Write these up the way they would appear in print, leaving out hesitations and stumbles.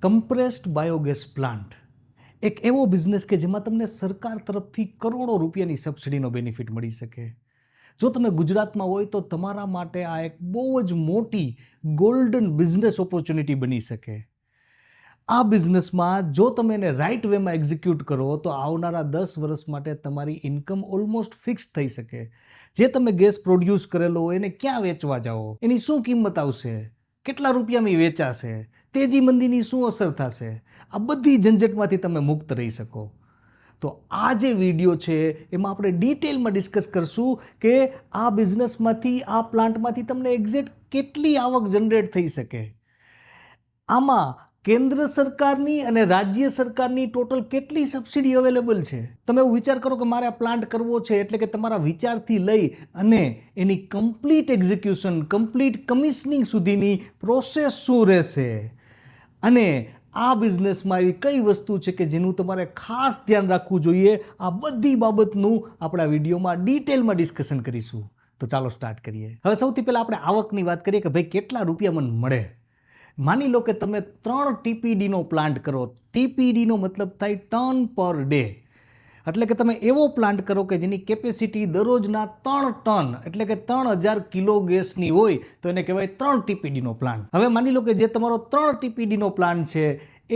Compressed biogas plant એક એવો business કે જેમાં તમને સરકાર તરફથી કરોડો રૂપિયાની સબસિડીનો બેનિફિટ મળી શકે. જો તમે ગુજરાતમાં હોય તો તમારા માટે આ એક બહુ જ મોટી ગોલ્ડન બિઝનેસ ઓપોર્ચ્યુનિટી બની શકે. આ બિઝનેસમાં જો તમે એને રાઇટ વેમાં એક્ઝિક્યુટ કરો તો આવનારા 10 વર્ષ માટે તમારી ઇન્કમ ઓલમોસ્ટ ફિક્સ થઈ શકે. જે તમે ગેસ પ્રોડ્યુસ કરેલો હોય એને ક્યાં વેચવા જાઓ, એની શું કિંમત આવશે, કેટલા રૂપિયામાં વેચાશે, તેજી મંદીની શું અસર થશે, આ બધી ઝંઝટમાંથી તમે મુક્ત રહી શકો. તો આ જે વિડીયો છે એમાં આપણે ડિટેલમાં ડિસ્કસ કરશું કે આ બિઝનેસમાંથી, આ પ્લાન્ટમાંથી તમને એક્ઝેક્ટ કેટલી આવક જનરેટ થઈ શકે. આમાં કેન્દ્ર સરકારની અને રાજ્ય સરકારની ટોટલ કેટલી સબસિડી અવેલેબલ છે. તમે એવું વિચાર કરો કે મારે આ પ્લાન્ટ કરવો છે એટલે કે તમારા વિચારથી લઈ અને એની કમ્પ્લીટ એક્ઝિક્યુશન, કમ્પ્લીટ કમિશનિંગ સુધીની પ્રોસેસ શું રહેશે અને આ બિઝનેસમાં એવી કઈ વસ્તુ છે કે જેનું તમારે ખાસ ધ્યાન રાખવું જોઈએ, આ બધી બાબતનું આપણા વિડીયોમાં ડિટેલમાં ડિસ્કશન કરીશું. તો ચાલો સ્ટાર્ટ કરીએ. હવે સૌથી પહેલાં આપણે આવકની વાત કરીએ કે ભાઈ કેટલા રૂપિયા મને મળે. માની લો કે તમે 3 TPDનો પ્લાન્ટ કરો. TPDનો મતલબ થાય ટન પર ડે. એટલે કે તમે એવો પ્લાન્ટ કરો કે જેની કેપેસિટી દરરોજના 3 ટન એટલે કે 3000 કિલો ગેસની હોય તો એને કહેવાય 3 TPDનો પ્લાન્ટ. હવે માની લો કે જે તમારો 3 TPDનો પ્લાન્ટ છે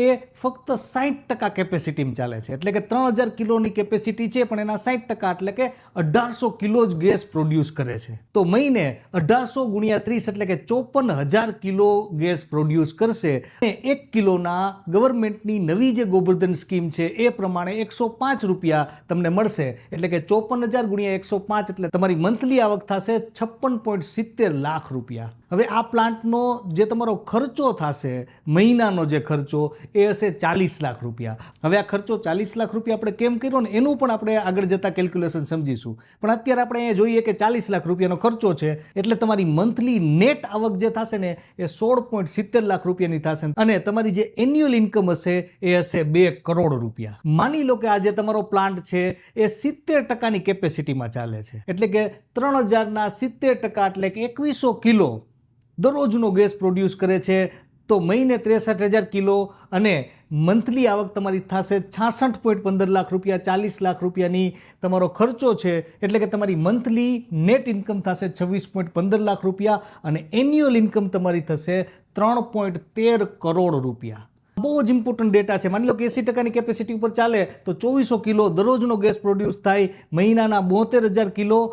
એ ફક્ત 60% કેપેસિટીમાં ચાલે છે. એટલે કે 3000 કિલોની કેપેસિટી છે પણ એના 60% એટલે કે 1800 કિલો જ ગેસ પ્રોડ્યુસ કરે છે. તો મહિને 1800 ગુણ્યા 30 એટલે કે 54000 કિલો ગેસ પ્રોડ્યુસ કરશે. અને 1 કિલોના ગવર્મેન્ટની નવી જે ગોબર્ધન સ્કીમ છે એ પ્રમાણે 105 રૂપિયા તમને મળશે. એટલે કે 54000 ગુણ્યા 105 એટલે તમારી મંથલી આવક થશે 56.70 લાખ રૂપિયા. હવે આ પ્લાન્ટનો જે તમારો ખર્ચો થશે, મહિનાનો જે ખર્ચો એ હશે 40 લાખ રૂપિયા. હવે આ ખર્ચો 40 લાખ રૂપિયા આપણે કેમ કર્યો ને એનું પણ આપણે આગળ જતાં કેલ્ક્યુલેશન સમજીશું. પણ અત્યારે આપણે અહીંયા જોઈએ કે 40 લાખ રૂપિયાનો ખર્ચો છે એટલે તમારી મંથલી નેટ આવક જે થશે ને એ 16.70 લાખ રૂપિયાની થશે અને તમારી જે એન્યુઅલ ઇન્કમ હશે એ હશે 2 કરોડ રૂપિયા. માની લો કે આ જે તમારો પ્લાન્ટ છે એ 70%ની કેપેસિટીમાં ચાલે છે. એટલે કે 3000ના 70% એટલે કે 2100 કિલો દરરોજનો ગેસ પ્રોડ્યુસ કરે છે. તો મહિને 63000 કિલો અને મંથલી આવક તમારી થશે 66.15 લાખ રૂપિયા. 40 લાખ રૂપિયાની તમારો ખર્ચો છે એટલે કે તમારી મંથલી નેટ ઇન્કમ થશે 26.15 લાખ રૂપિયા અને એન્યુઅલ ઇન્કમ તમારી થશે 3.13 કરોડ રૂપિયા. બહુ જ ઇમ્પોર્ટન્ટ ડેટા છે. માની લો કે 80%ની કેપેસિટી ઉપર ચાલે તો 2400 કિલો દરરોજનો ગેસ પ્રોડ્યુસ થાય, મહિનાના 72000 કિલો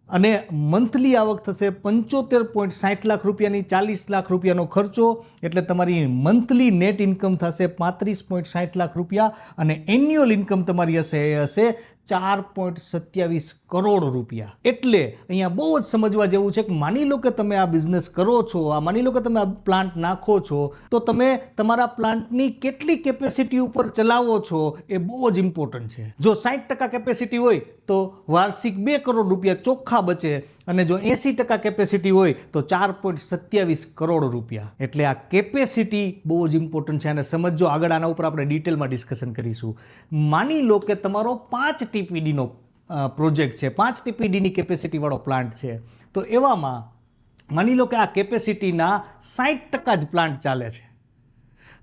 અને મંથલી આવક થશે 75.60 લાખ રૂપિયાની. 40 લાખ રૂપિયાનો ખર્ચો એટલે તમારી મંથલી નેટ ઇન્કમ થશે 35.60 લાખ રૂપિયા અને એન્યુઅલ ઇન્કમ તમારી હશે એ હશે 4.27 કરોડ રૂપિયા. એટલે અહીંયા બહુ જ સમજવા જેવું છે કે માની લો કે તમે આ બિઝનેસ કરો છો, માની લો કે તમે આ પ્લાન્ટ નાખો છો તો તમે તમારા પ્લાન્ટની કેટલી કેપેસિટી ઉપર ચલાવો છો એ બહુ જ ઇમ્પોર્ટન્ટ છે. જો 60% કેપેસિટી હોય તો વાર્ષિક 2 કરોડ રૂપિયા ચોખ્ખા બચે અને જો 80% કેપેસિટી હોય તો 4.27 કરોડ રૂપિયા. એટલે આ કેપેસિટી બહુ જ ઇમ્પોર્ટન્ટ છે અને સમજો. આગળ આના ઉપર આપણે ડિટેલમાં ડિસ્કશન કરીશું. માની લો કે તમારો 5 TPDનો પ્રોજેક્ટ છે, 5 TPDની કેપેસિટીવાળો પ્લાન્ટ છે. તો એવામાં માની લો કે આ કેપેસિટીના 60% જ પ્લાન્ટ ચાલે છે.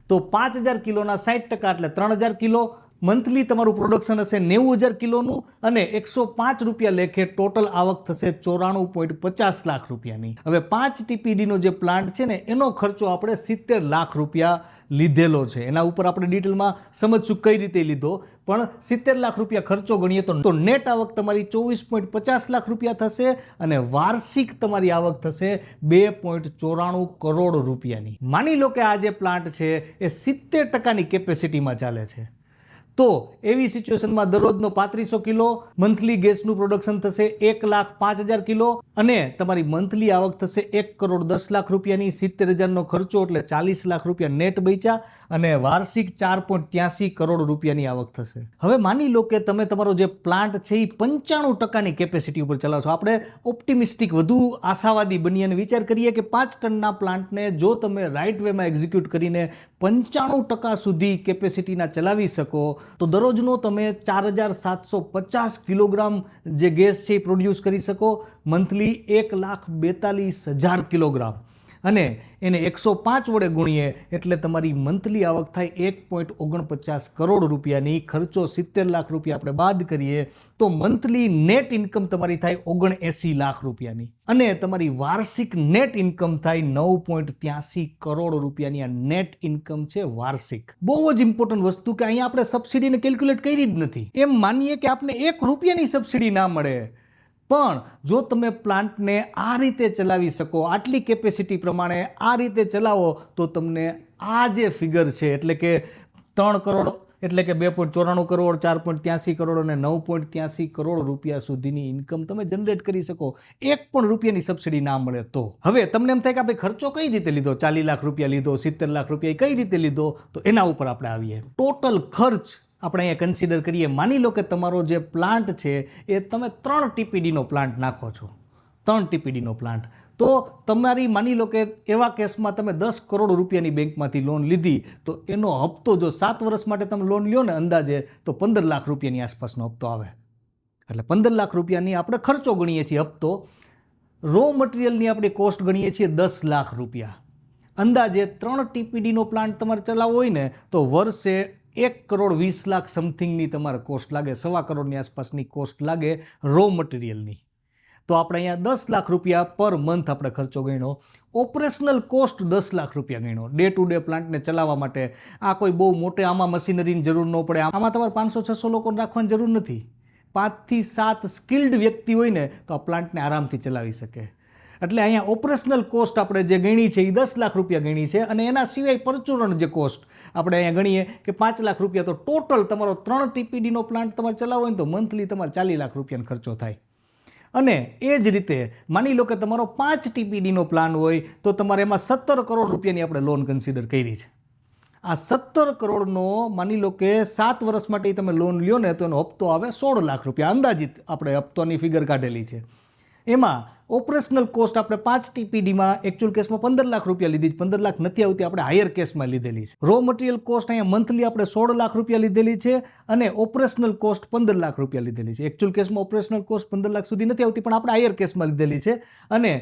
તો 5000 કિલોના 60% એટલે 3000 કિલો. મંથલી તમારું પ્રોડક્શન હશે 90000 કિલોનું અને 105 રૂપિયા લેખે ટોટલ આવક થશે 94.50 લાખ રૂપિયાની. હવે 5 TPDનો જે પ્લાન્ટ છે ને એનો ખર્ચો આપણે 70 લાખ રૂપિયા લીધેલો છે. એના ઉપર આપણે ડિટેલમાં સમજશું કઈ રીતે લીધો. પણ 70 લાખ રૂપિયા ખર્ચો ગણીએ તો નેટ આવક તમારી 24.50 લાખ રૂપિયા થશે અને વાર્ષિક તમારી આવક થશે 2.94 કરોડ રૂપિયાની. માની લો કે આ જે પ્લાન્ટ છે એ 70%ની કેપેસિટીમાં ચાલે છે. તો એવી સિચ્યુએશનમાં દરરોજનો 3500 કિલો મંથલી ગેસનું પ્રોડક્શન થશે 1,05,000 કિલો અને તમારી મંથલી આવક થશે 1,10 લાખ રૂપિયાની. 70,000નો ખર્ચો એટલે 40 લાખ રૂપિયા નેટ બચ્યા અને વાર્ષિક 4.83 કરોડ રૂપિયાની આવક થશે. હવે માની લો કે તમે તમારો જે પ્લાન્ટ છે એ 95%ની કેપેસિટી ઉપર ચલાવશો. આપણે ઓપ્ટિમિસ્ટિક, વધુ આશાવાદી બનીએ અને વિચાર કરીએ કે 5 ટનના પ્લાન્ટને જો તમે રાઇટ વેમાં એક્ઝિક્યુટ કરીને 95% સુધી કેપેસિટીના ચલાવી શકો તો દરરોજનો તમે 4750 કિલોગ્રામ જે ગેસ છે એ પ્રોડ્યુસ કરી શકો. Monthly 1,42,000 kilogram. અને એને 105 વડે ગુણીએ એટલે તમારી મંથલી આવક થાય 1.49 કરોડ રૂપિયાની. ખર્ચો 70 લાખ રૂપિયા આપણે બાદ કરીએ તો મંથલી નેટ ઇન્કમ તમારી થાય 79 લાખ રૂપિયાની. અને તમારી વાર્ષિક નેટ ઇન્કમ થાય 9.83 કરોડ રૂપિયાની. આ નેટ ઇન્કમ છે વાર્ષિક. બહુ જ ઇમ્પોર્ટન્ટ વસ્તુ કે અહીંયા આપણે સબસિડીને કેલ્ક્યુલેટ કરી જ નથી. એમ માનીએ કે આપને 1 રૂપિયાની સબસિડી ના મળે, પણ જો તમે પ્લાન્ટને આ રીતે ચલાવી શકો, આટલી કેપેસિટી પ્રમાણે આ રીતે ચલાવો, તો તમને આ જે ફિગર છે એટલે કે 3 કરોડ એટલે કે 2.94 કરોડ, 4.83 કરોડ અને 9.83 કરોડ રૂપિયા સુધીની ઇન્કમ તમે જનરેટ કરી શકો 1 પણ રૂપિયાની સબસિડી ના મળે તો. હવે તમને એમ થાય કે આપણે ખર્ચો કઈ રીતે લીધો, 40 લાખ રૂપિયા લીધો, 70 લાખ રૂપિયા કઈ રીતે લીધો, તો એના ઉપર આપણે આવીએ. ટોટલ ખર્ચ આપણે અહીંયા કન્સિડર કરીએ. માની લો કે તમારો જે પ્લાન્ટ છે એ તમે 3 TPDનો પ્લાન્ટ નાખો છો, 3 TPDનો પ્લાન્ટ, તો તમારી માની લો કે એવા કેસમાં તમે 10 કરોડ રૂપિયાની બેંકમાંથી લોન લીધી, તો એનો હપ્તો જો 7 વર્ષ માટે તમે લોન લ્યો ને અંદાજે તો 15 લાખ રૂપિયાની આસપાસનો હપ્તો આવે. એટલે 15 લાખ રૂપિયાની આપણે ખર્ચો ગણીએ છીએ હપ્તો. રો મટીરિયલની આપણે કોસ્ટ ગણીએ છીએ 10 લાખ રૂપિયા. અંદાજે 3 TPDનો પ્લાન્ટ તમારે ચલાવવો હોય ને તો વર્ષે 1 કરોડ 20 લાખ સમથિંગની તમારે કોસ્ટ લાગે, 1.25 કરોડની આસપાસની કોસ્ટ લાગે રો મટીરિયલની. તો આપણે અહીંયા 10 લાખ રૂપિયા પર મંથ આપણે ખર્ચો ગણ્યો. ઓપરેશનલ કોસ્ટ 10 લાખ રૂપિયા ગણ્યો ડે ટુ ડે પ્લાન્ટને ચલાવવા માટે. આ કોઈ બહુ મોટે આમાં મશીનરીની જરૂર ન પડે, આમાં તમારે 500-600 લોકો રાખવાની જરૂર નથી. 5 થી 7 સ્કિલ્ડ વ્યક્તિ હોય ને તો આ પ્લાન્ટને આરામથી ચલાવી શકે. એટલે અહીંયા ઓપરેશનલ કોસ્ટ આપણે જે ગણી છે એ 10 લાખ રૂપિયા ગણી છે. અને એના સિવાય પરચુરણ જે કોસ્ટ આપણે અહીંયા ગણીએ કે 5 લાખ રૂપિયા, તો ટોટલ તમારો 3 TPDનો પ્લાન્ટ તમારે ચલાવવો હોય ને તો મંથલી તમારે 40 લાખ રૂપિયાનો ખર્ચો થાય. અને એ જ રીતે માની લો કે તમારો 5 TPDનો પ્લાન હોય તો તમારે એમાં 17 કરોડ રૂપિયાની આપણે લોન કન્સિડર કરી છે. આ 17 કરોડનો માની લો કે 7 વર્ષ માટે તમે લોન લ્યો ને તો એનો હપ્તો આવે 16 લાખ રૂપિયા. અંદાજિત આપણે હપ્તોની ફિગર કાઢેલી છે. એમાં ઓપરેશનલ કોસ્ટ આપણે 5 TPDમાં એકચ્યુઅલ કેસમાં 15 લાખ રૂપિયા લીધી, 15 લાખ નથી આવતી, આપણે હાયર કેસમાં લીધેલી છે. રો મટીરિયલ કોસ્ટ અહીંયા મંથલી આપણે 16 લાખ રૂપિયા લીધેલી છે અને ઓપરેશનલ કોસ્ટ 15 લાખ રૂપિયા લીધેલી છે. એકચ્યુઅલ કેસમાં ઓપરેશનલ કોસ્ટ 15 લાખ સુધી નથી આવતી, પણ આપણે હાયર કેસમાં લીધેલી છે. અને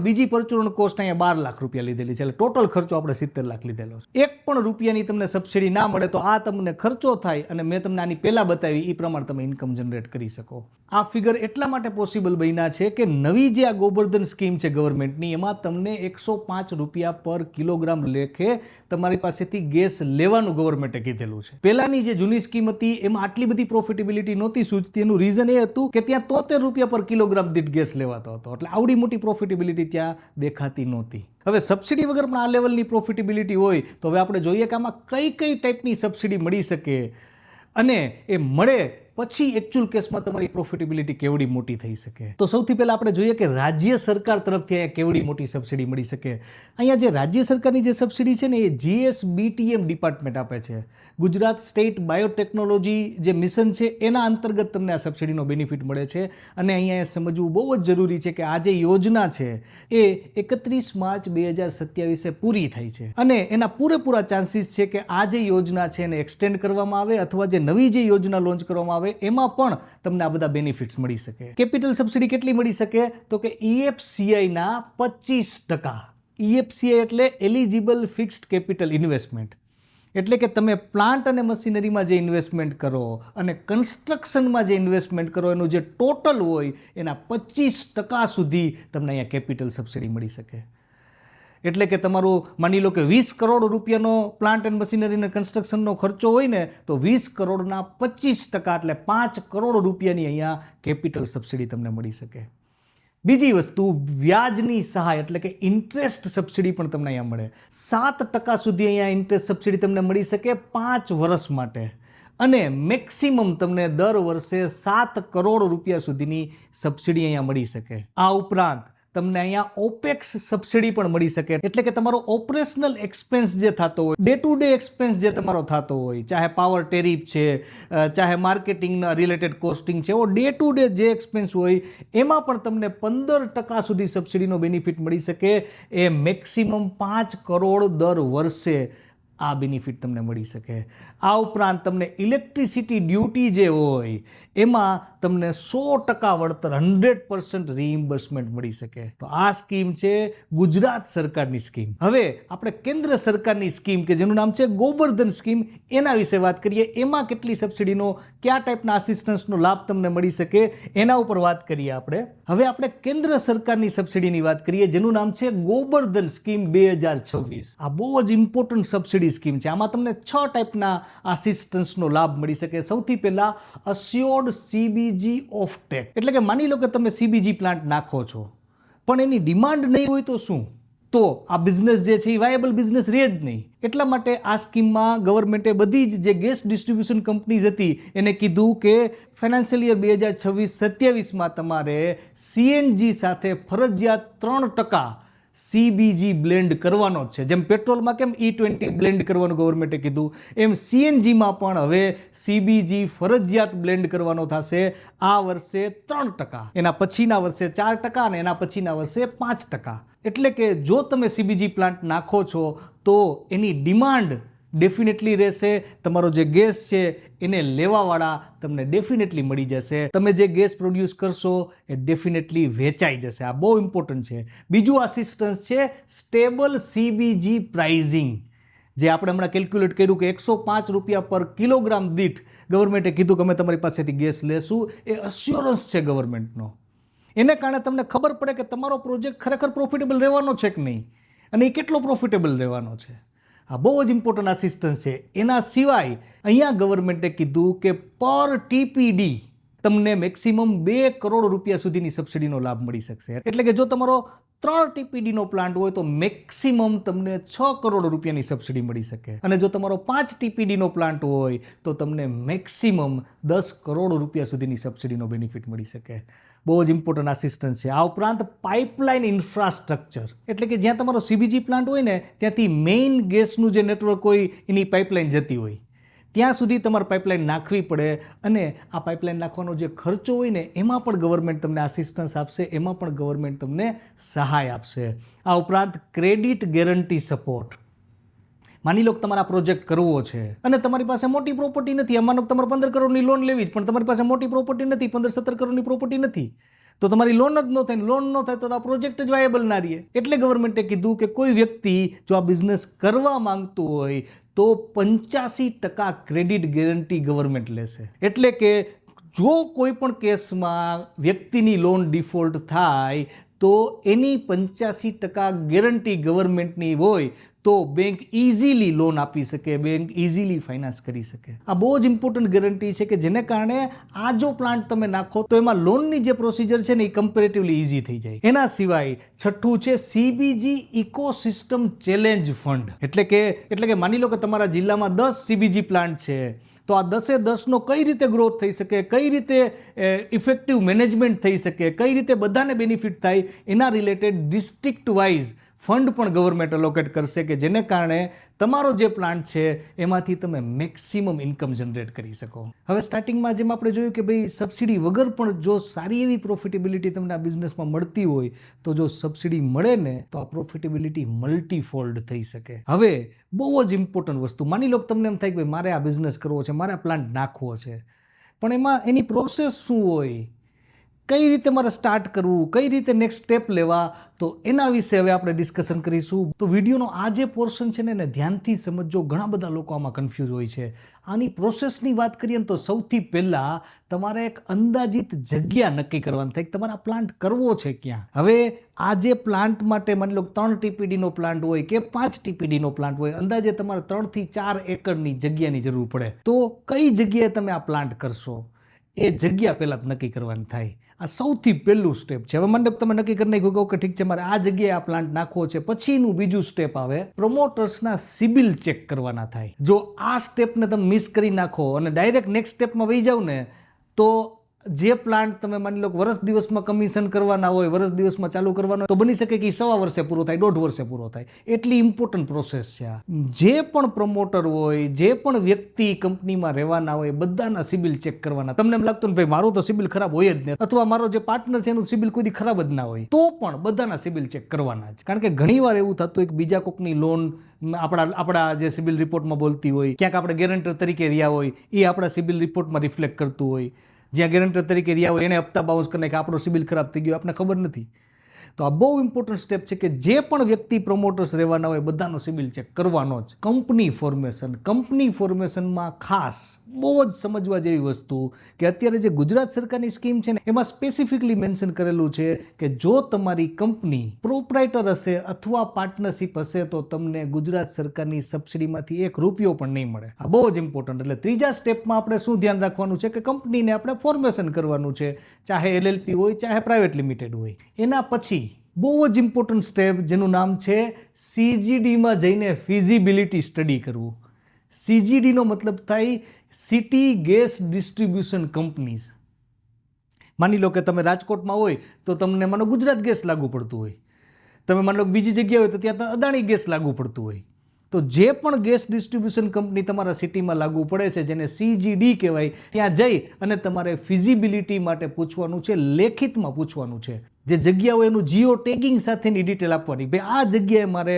બીજી પરચુરણ કોસ્ટ અહીંયા 12 લાખ રૂપિયા લીધેલી છે. એટલે ટોટલ ખર્ચો આપણે 70 લાખ લીધેલો છે. 1 પણ રૂપિયાની તમને સબસિડી ના મળે તો આ તમને ખર્ચો થાય, અને મેં તમને આની પહેલા બતાવી એ પ્રમાણે તમે ઇન્કમ જનરેટ કરી શકો. આ ફિગર એટલા માટે પોસિબલ બન્યા છે કે નવી જે આ ગોબર્ધન સ્કીમ છે ગવર્મેન્ટની, એમાં તમને 105 રૂપિયા પર કિલોગ્રામ લેખે તમારી પાસેથી ગેસ લેવાનું ગવર્મેન્ટે કીધેલું છે. પહેલાની જે જૂની સ્કીમ હતી એમાં આટલી બધી પ્રોફિટેબિલિટી નહોતી સૂચતી. એનું રીઝન એ હતું કે ત્યાં 73 રૂપિયા પર કિલોગ્રામ દીઠ ગેસ લેવાતો હતો. એટલે આવડી મોટી પ્રોફિટેબિલિટી ત્યાં દેખાતી નહોતી. હવે સબસિડી વગર પણ આ લેવલની પ્રોફિટેબિલિટી હોય તો હવે આપણે જોઈએ કે આમાં કઈ કઈ ટાઈપની સબસિડી મળી શકે, અને એ મળે પછી એકચ્યુઅલ કેસમાં તમારી પ્રોફિટેબિલિટી કેવડી મોટી થઈ શકે. તો સૌથી પહેલાં આપણે જોઈએ કે રાજ્ય સરકાર તરફથી અહીંયા કેવડી મોટી સબસિડી મળી શકે. અહીંયા જે રાજ્ય સરકારની જે સબસિડી છે ને એ GSBTM ડિપાર્ટમેન્ટ આપે છે. ગુજરાત સ્ટેટ બાયોટેકનોલોજી જે મિશન છે એના અંતર્ગત તમને આ સબસિડીનો બેનિફિટ મળે છે. અને અહીંયા સમજવું બહુ જ જરૂરી છે કે આ જે યોજના છે એ 31 માર્ચ 2027 પૂરી થઈ છે, અને એના પૂરેપૂરા ચાન્સીસ છે કે આ જે યોજના છે એને એક્સટેન્ડ કરવામાં આવે, અથવા જે નવી જે યોજના લોન્ચ કરવામાં આવે એમાં પણ તમને આ બધા બેનિફિટ્સ મળી શકે. કેપિટલ સબસિડી કેટલી મળી શકે તો કે EFCIના 25%. EFCI એટલે એલિજિબલ ફિક્સ્ડ કેપિટલ ઇન્વેસ્ટમેન્ટ. એટલે કે તમે પ્લાન્ટ અને મશીનરીમાં જે ઇન્વેસ્ટમેન્ટ કરો અને કન્સ્ટ્રક્શનમાં જે ઇન્વેસ્ટમેન્ટ કરો એનું જે ટોટલ હોય એના 25% સુધી તમને અહીંયા કેપિટલ સબસિડી મળી શકે. એટલે કે તમારું માની લો કે 20 કરોડ રૂપિયાનો પ્લાન્ટ એન્ડ મશીનરી અને કન્સ્ટ્રક્શનનો ખર્ચો હોય ને તો 20 કરોડના 25% એટલે 5 કરોડ રૂપિયાની અહીંયા કેપિટલ સબસિડી તમને મળી શકે. બીજી વસ્તુ વ્યાજની સહાય એટલે કે ઇન્ટરેસ્ટ સબસિડી પણ તમને અહીંયા મળે. 7% સુધી અહીંયા ઇન્ટરેસ્ટ સબસિડી તમને મળી શકે 5 વર્ષ માટે, અને મેક્સિમમ તમને દર વર્ષે 7 કરોડ રૂપિયા સુધીની સબસિડી અહીંયા મળી શકે. આ ઉપરાંત તમને અહીંયા ઓપેક્સ સબસિડી પણ મળી શકે. એટલે કે તમારો ઓપરેશનલ એક્સપેન્સ જે થતો હોય, ડે ટુ ડે એક્સપેન્સ જે તમારો થતો હોય, ચાહે પાવર ટેરિફ છે, ચાહે માર્કેટિંગના રિલેટેડ કોસ્ટિંગ છે, એવો ડે ટુ ડે જે એક્સપેન્સ હોય એમાં પણ તમને 15% સુધી સબસિડીનો બેનિફિટ મળી શકે. એ મેક્સિમમ 5 કરોડ દર વર્ષે આ બેનિફિટ તમને મળી શકે. આ ઉપરાંત તમને ઇલેક્ટ્રિસિટી ડ્યુટી જે હોય એમાં તમને 100% વળતર 100% રીઇમ્બર્સમેન્ટ મળી શકે. તો આ સ્કીમ છે ગુજરાત સરકારની સ્કીમ. હવે આપણે કેન્દ્ર સરકારની સ્કીમ કે જેનું નામ છે ગોબરધન સ્કીમ એના વિશે વાત કરીએ. એમાં કેટલી સબસિડીનો કયા ટાઈપના આસિસ્ટન્સનો લાભ તમને મળી શકે એના ઉપર વાત કરીએ આપણે. હવે આપણે કેન્દ્ર સરકારની સબસિડીની વાત કરીએ જેનું નામ છે ગોબરધન સ્કીમ 2026. આ બહુ જ ઇમ્પોર્ટન્ટ સબસિડી સ્કીમ છે. આમાં તમને 6 ટાઈપના આસિસ્ટન્સનો લાભ મળી શકે. સૌથી પહેલા અસ્યોર્ડ CBG ઓફટેક, એટલે કે માની લો કે તમે CBG પ્લાન્ટ નાખો છો પણ એની ડિમાન્ડ નહીં હોય તો શું? તો આ બિઝનેસ જે છે એ વાયેબલ બિઝનેસ રહે જ નહીં. એટલા માટે આ સ્કીમમાં ગવર્મેન્ટે બધી જ જે ગેસ ડિસ્ટ્રીબ્યુશન કંપનીઝ હતી એને કીધું કે ફાઇનાન્શિયલ યર 2026-27માં તમારે CNG સાથે ફરજિયાત 3% CBG બ્લેન્ડ કરવાનો જ છે. જેમ પેટ્રોલમાં કેમ E20 બ્લેન્ડ કરવાનું ગવર્મેન્ટે કીધું એમ CNGમાં પણ હવે CBG ફરજિયાત બ્લેન્ડ કરવાનો થશે. આ વર્ષે 3%, એના પછીના વર્ષે 4% અને એના પછીના વર્ષે 5%. એટલે કે જો તમે CBG પ્લાન્ટ નાખો છો તો એની ડિમાન્ડ ડેફિનેટલી રહેશે. તમારો જે ગેસ છે એને લેવાવાળા તમને ડેફિનેટલી મળી જશે. તમે જે ગેસ પ્રોડ્યુસ કરશો એ ડેફિનેટલી વેચાઈ જશે. આ બહુ ઇમ્પોર્ટન્ટ છે. બીજું આસિસ્ટન્સ છે સ્ટેબલ CBG પ્રાઇઝિંગ, જે આપણે હમણાં કેલ્ક્યુલેટ કર્યું કે 105 રૂપિયા પર કિલોગ્રામ દીઠ ગવર્મેન્ટે કીધું કે અમે તમારી પાસેથી ગેસ લેશું. એ અસ્યોરન્સ છે ગવર્મેન્ટનો. એને કારણે તમને ખબર પડે કે તમારો પ્રોજેક્ટ ખરેખર પ્રોફિટેબલ રહેવાનો છે કે નહીં અને એ કેટલો પ્રોફિટેબલ રહેવાનો છે. આ બહુ જ ઇમ્પોર્ટન્ટ આસિસ્ટન્સ છે. એના સિવાય અહીંયા ગવર્મેન્ટે કીધું કે પર TPD તમને મેક્સિમમ 2 કરોડ રૂપિયા સુધીની સબસિડીનો લાભ મળી શકશે. એટલે કે જો તમારો 3 TPDનો પ્લાન્ટ હોય તો મેક્સિમમ તમને 6 કરોડ રૂપિયાની સબસિડી મળી શકે. અને જો તમારો 5 TPDનો પ્લાન્ટ હોય તો તમને મેક્સિમમ 10 કરોડ રૂપિયા સુધીની સબસિડીનો બેનિફિટ મળી શકે. બહુ જ ઇમ્પોર્ટન્ટ આસિસ્ટન્સ છે. આ ઉપરાંત પાઇપલાઇન ઇન્ફ્રાસ્ટ્રક્ચર, એટલે કે જ્યાં તમારો CBG પ્લાન્ટ હોય ને ત્યાંથી મેઇન ગેસનું જે નેટવર્ક હોય એની પાઇપલાઇન જતી હોય ત્યાં સુધી તમારે પાઇપલાઇન નાખવી પડે અને આ પાઇપલાઇન નાખવાનો જે ખર્ચો હોય ને એમાં પણ ગવર્મેન્ટ તમને આસિસ્ટન્સ આપશે. એમાં પણ ગવર્મેન્ટ તમને સહાય આપશે. આ ઉપરાંત ક્રેડિટ ગેરંટી સપોર્ટ. માની લો કે તમારે આ પ્રોજેક્ટ કરવો છે અને તમારી પાસે મોટી પ્રોપર્ટી નથી. માનો કે તમારે 15 કરોડની લોન લેવી જ પણ તમારી પાસે મોટી પ્રોપર્ટી નથી, 15-17 કરોડની પ્રોપર્ટી નથી, તો તમારી લોન જ ન થાય. લોન ન થાય તો આ પ્રોજેક્ટ જ વાયેબલ ના રહે. એટલે ગવર્મેન્ટે કીધું કે કોઈ વ્યક્તિ જો આ બિઝનેસ કરવા માંગતું હોય તો 85% ક્રેડિટ ગેરંટી ગવર્મેન્ટ લેશે. એટલે કે જો કોઈ પણ કેસમાં વ્યક્તિની લોન ડિફોલ્ટ થાય તો એની 85% ગેરંટી ગવર્મેન્ટની હોય તો બેંક ઇઝીલી લોન આપી શકે, બેંક ઇઝીલી ફાઇનાન્સ કરી શકે. આ બહુ જ ઇમ્પોર્ટન્ટ ગેરંટી છે કે જેને કારણે આ જો પ્લાન્ટ તમે નાખો તો એમાં લોનની જે પ્રોસિજર છે ને એ કમ્પેરેટિવલી ઇઝી થઈ જાય. એના સિવાય છઠ્ઠું છે CBG ઇકોસિસ્ટમ ચેલેન્જ ફંડ. એટલે કે માની લો કે તમારા જિલ્લામાં 10 CBG પ્લાન્ટ છે તો આ 10-10નો કઈ રીતે ગ્રોથ થઈ શકે, કઈ રીતે ઇફેક્ટિવ મેનેજમેન્ટ થઈ શકે, કઈ રીતે બધાને બેનિફિટ થાય એના રિલેટેડ ડિસ્ટ્રિક્ટ વાઇઝ ફંડ પણ ગવર્મેન્ટ અલોકેટ કરશે કે જેને કારણે તમારો જે પ્લાન્ટ છે એમાંથી તમે મેક્સિમમ ઇન્કમ જનરેટ કરી શકો. હવે સ્ટાર્ટિંગમાં જેમ આપણે જોયું કે ભાઈ સબસિડી વગર પણ જો સારી એવી પ્રોફિટેબિલિટી તમને આ બિઝનેસમાં મળતી હોય તો જો સબસિડી મળે ને તો આ પ્રોફિટેબિલિટી મલ્ટીફોલ્ડ થઈ શકે. હવે બહુ જ ઇમ્પોર્ટન્ટ વસ્તુ, માની લો કે તમને એમ થાય કે ભાઈ મારે આ બિઝનેસ કરવો છે, મારે આ પ્લાન્ટ નાખવો છે, પણ એમાં એની પ્રોસેસ શું હોય, કઈ રીતે મારે સ્ટાર્ટ કરવું, કઈ રીતે નેક્સ્ટ સ્ટેપ લેવા, તો એના વિશે હવે આપણે ડિસ્કશન કરીશું. તો વિડીયોનો આ જે પોર્શન છે ને એને ધ્યાનથી સમજજો. ઘણા બધા લોકો આમાં કન્ફ્યુઝ હોય છે. આની પ્રોસેસની વાત કરીએ ને તો સૌથી પહેલાં તમારે એક અંદાજિત જગ્યા નક્કી કરવાની થાય કે તમારે આ પ્લાન્ટ કરવો છે ક્યાં. હવે આ જે પ્લાન્ટ માટે માની લો 3 TPDનો પ્લાન્ટ હોય કે 5 TPDનો પ્લાન્ટ હોય, અંદાજે તમારે 3 થી 4 એકરની જગ્યાની જરૂર પડે. તો કઈ જગ્યાએ તમે આ પ્લાન્ટ કરશો એ જગ્યા પહેલાં નક્કી કરવાની થાય. આ સૌથી પહેલું સ્ટેપ છે. હવે મને તમે નક્કી કરી નાખ્યું કે ઠીક છે મારે આ જગ્યાએ આ પ્લાન્ટ નાખવો છે, પછીનું બીજું સ્ટેપ આવે પ્રમોટર્સના સિબિલ ચેક કરવાના થાય. જો આ સ્ટેપને તમે મિસ કરી નાખો અને ડાયરેક્ટ નેક્સ્ટ સ્ટેપમાં વહી જાવ ને તો જે પ્લાન્ટ તમે માની લો કે વર્ષ દિવસમાં કમિશન કરવાના હોય, વર્ષ દિવસમાં ચાલુ કરવાનો હોય, તો બની શકે કે 1.25 વર્ષે પૂરો થાય, 1.5 વર્ષે પૂરો થાય. એટલી ઇમ્પોર્ટન્ટ પ્રોસેસ છે આ. જે પણ પ્રમોટર હોય, જે પણ વ્યક્તિ કંપનીમાં રહેવાના હોય, બધાના સિબિલ ચેક કરવાના. તમને એમ લાગતું ને ભાઈ મારું તો સિબિલ ખરાબ હોય જ નહીં, અથવા મારો જે પાર્ટનર છે એનું સિબિલ કોઈ દી ખરાબ જ ના હોય, તો પણ બધાના સિબિલ ચેક કરવાના જ. કારણ કે ઘણીવાર એવું થતું હોય કે બીજા કોકની લોન આપણા જે સિબિલ રિપોર્ટમાં બોલતી હોય, ક્યાંક આપણે ગેરંટર તરીકે રહ્યા હોય, એ આપણા સિબિલ રિપોર્ટમાં રિફ્લેક્ટ કરતું હોય. જ્યાં ગેરંટર તરીકે રહ્યા હોય એને હપ્તા બાઉન્સ કરીને કે આપણો સિબિલ ખરાબ થઈ ગયો, આપણને ખબર નથી. તો આ બહુ ઇમ્પોર્ટન્ટ સ્ટેપ છે કે જે પણ વ્યક્તિ પ્રમોટર્સ રહેવાના હોય બધાનો સિબિલ ચેક કરવાનો જ. કંપની ફોર્મેશનમાં ખાસ બહુ જ સમજવા જેવી વસ્તુ કે અત્યારે જે ગુજરાત સરકારની સ્કીમ છે ને એમાં સ્પેસિફિકલી મેન્શન કરેલું છે કે જો તમારી કંપની પ્રોપ્રાઇટર હશે અથવા પાર્ટનરશિપ હશે તો તમને ગુજરાત સરકારની સબસિડીમાંથી 1 રૂપિયો પણ નહીં મળે. આ બહુ જ ઇમ્પોર્ટન્ટ. એટલે ત્રીજા સ્ટેપમાં આપણે શું ધ્યાન રાખવાનું છે કે કંપનીને આપણે ફોર્મેશન કરવાનું છે, ચાહે LLP હોય ચાહે પ્રાઇવેટ લિમિટેડ હોય. એના પછી બહુ જ ઇમ્પોર્ટન્ટ સ્ટેપ જેનું નામ છે CGDમાં જઈને ફિઝિબિલિટી સ્ટડી કરવું. CGDનો મતલબ થાય સિટી ગેસ ડિસ્ટ્રીબ્યુશન કંપનીઝ. માની લો કે તમે રાજકોટમાં હોય તો તમને માનો ગુજરાત ગેસ લાગુ પડતું હોય, તમે માની લો બીજી જગ્યાએ હોય તો ત્યાં અદાણી ગેસ લાગુ પડતું હોય. તો જે પણ ગેસ ડિસ્ટ્રીબ્યુશન કંપની તમારા સિટીમાં લાગુ પડે છે જેને CGD કહેવાય, ત્યાં જઈ અને તમારે ફિઝિબિલિટી માટે પૂછવાનું છે, લેખિતમાં પૂછવાનું છે. જે જગ્યા હોય એનું જીઓ ટેગિંગ સાથેની ડિટેલ આપવાની. ભાઈ આ જગ્યાએ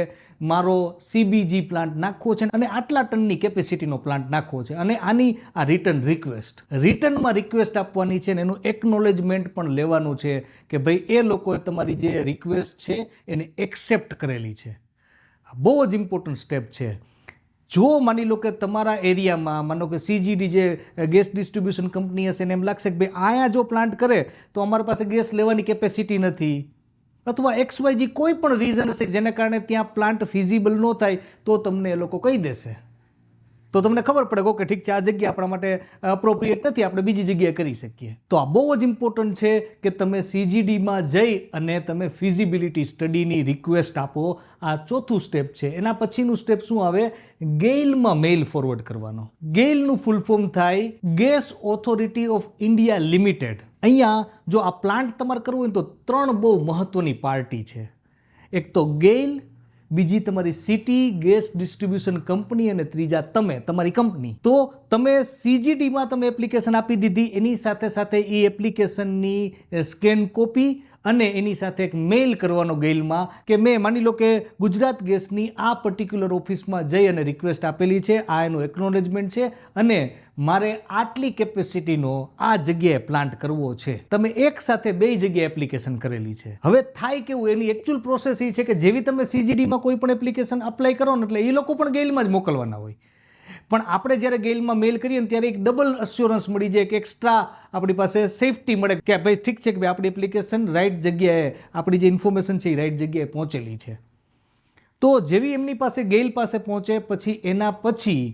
મારો CBG પ્લાન્ટ નાખવો છે અને આટલા ટનની કેપેસિટીનો પ્લાન્ટ નાખવો છે અને આની આ રિટર્નમાં રિક્વેસ્ટ આપવાની છે અને એનું એકનોલેજમેન્ટ પણ લેવાનું છે કે ભાઈ એ લોકોએ તમારી જે રિક્વેસ્ટ છે એને એક્સેપ્ટ કરેલી છે. બહુ જ ઇમ્પોર્ટન્ટ સ્ટેપ છે. જો માની લો કે તમારા એરિયામાં માનો કે CGD જે ગેસ ડિસ્ટ્રીબ્યુશન કંપની હશે ને એમ લાગશે કે ભાઈ અહીંયા જો પ્લાન્ટ કરે તો અમારી પાસે ગેસ લેવાની કેપેસિટી નથી, અથવા XYZ કોઈ પણ રીઝન હશે જેને કારણે ત્યાં પ્લાન્ટ ફિઝિબલ ન થાય, તો તમને એ લોકો કહી દેશે. તો તમને ખબર પડે કે ઠીક છે આ જગ્યા આપણા માટે અપ્રોપ્રિએટ નથી, આપણે બીજી જગ્યાએ કરી શકીએ. તો આ બહુ જ ઇમ્પોર્ટન્ટ છે કે તમે CGDમાં જઈ અને તમે ફિઝિબિલિટી સ્ટડીની રિક્વેસ્ટ આપો. આ ચોથું સ્ટેપ છે. એના પછીનું સ્ટેપ શું આવે? ગેઇલમાં મેઇલ ફોરવર્ડ કરવાનો. ગેઇલનું ફૂલ ફોર્મ થાય gas authority of India limited. અહીંયા જો આ પ્લાન્ટ તમારે કરવું હોય તો 3 બહુ મહત્વની પાર્ટી છે. એક તો ગેઇલ, બીજી તમારી સિટી ગેસ ડિસ્ટ્રીબ્યુશન કંપની અને ત્રીજા તમારી કંપની. તો તમે CGDમાં તમે એપ્લિકેશન આપી દીધી, એની સાથે સાથે એ એપ્લિકેશનની સ્કેન કોપી અને એની સાથે એક મેઇલ કરવાનો ગેઇલમાં કે મેં માની લો કે ગુજરાત ગેસની આ પર્ટિક્યુલર ઓફિસમાં જઈ અને રિક્વેસ્ટ આપેલી છે, આ એનું એકનોલેજમેન્ટ છે અને મારે આટલી કેપેસિટીનો આ જગ્યાએ પ્લાન્ટ કરવો છે. તમે એક સાથે 2 જગ્યાએ એપ્લિકેશન કરેલી છે. હવે થાય કેવું, એની એકચ્યુઅલ પ્રોસેસ એ છે કે જેવી તમે CGDમાં કોઈ પણ એપ્લિકેશન અપ્લાય કરો ને એટલે એ લોકો પણ ગેઇલમાં જ મોકલવાના હોય. પણ આપણે જ્યારે ગેઇલમાં મેલ કરીએ ને ત્યારે એક ડબલ અસ્યોરન્સ મળી જાય, કે એક્સ્ટ્રા આપણી પાસે સેફટી મળે કે ભાઈ ઠીક છે કે ભાઈ આપણી એપ્લિકેશન રાઈટ જગ્યાએ, આપણી જે ઇન્ફોર્મેશન છે એ રાઈટ જગ્યાએ પહોંચેલી છે. તો જેવી એમની પાસે ગેઇલ પાસે પહોંચે પછી એના પછી